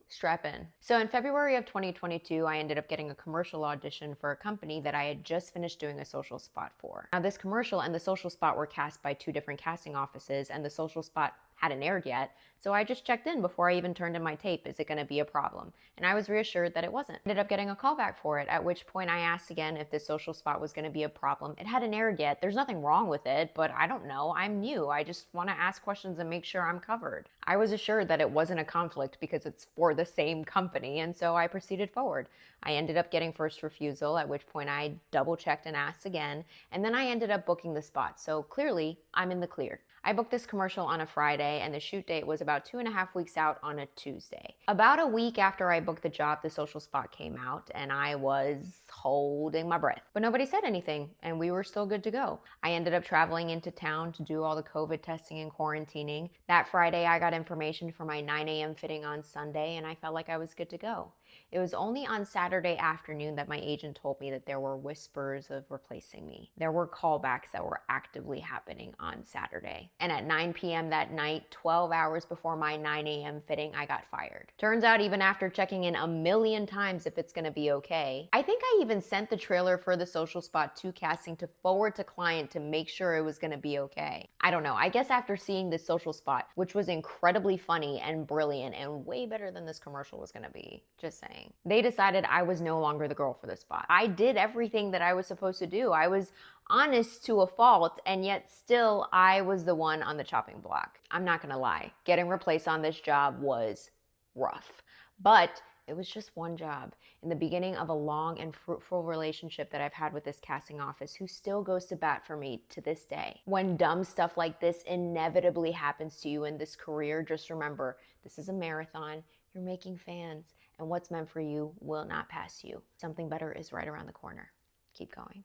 Strap in. So in February of 2022, I ended up getting a commercial audition for a company that I had just finished doing a social spot for. Now, this commercial and the social spot were cast by two different casting offices, and the social spot hadn't aired yet. So I just checked in before I even turned in my tape. Is it going to be a problem? And I was reassured that it wasn't. Ended up getting a call back for it, at which point I asked again if this social spot was going to be a problem. It hadn't aired yet. There's nothing wrong with it, but I don't know. I'm new. I just want to ask questions and make sure I'm covered. I was assured that it wasn't a conflict because it's for the same company, and so I proceeded forward. I ended up getting first refusal, at which point I double checked and asked again, and then I ended up booking the spot. So clearly, I'm in the clear. I booked this commercial on a Friday, and the shoot date was about 2.5 weeks out on a Tuesday. About a week after I booked the job, the social spot came out, and I was holding my breath. But nobody said anything, and we were still good to go. I ended up traveling into town to do all the COVID testing and quarantining. That Friday, I got information for my 9 a.m. fitting on Sunday, and I felt like I was good to go. It was only on Saturday afternoon that my agent told me that there were whispers of replacing me. There were callbacks that were actively happening on Saturday. And at 9 p.m. that night, 12 hours before my 9 a.m. fitting, I got fired. Turns out, even after checking in a million times if it's gonna be okay, I think I even sent the trailer for the social spot to casting to forward to client to make sure it was gonna be okay. I don't know. I guess after seeing this social spot, which was incredibly funny and brilliant and way better than this commercial was gonna be, just saying, they decided I was no longer the girl for the spot. I did everything that I was supposed to do. I was honest to a fault, and yet still I was the one on the chopping block. I'm not gonna lie, getting replaced on this job was rough, but it was just one job in the beginning of a long and fruitful relationship that I've had with this casting office, who still goes to bat for me to this day. When dumb stuff like this inevitably happens to you in this career, just remember, this is a marathon. You're making fans, and what's meant for you will not pass you. Something better is right around the corner. Keep going.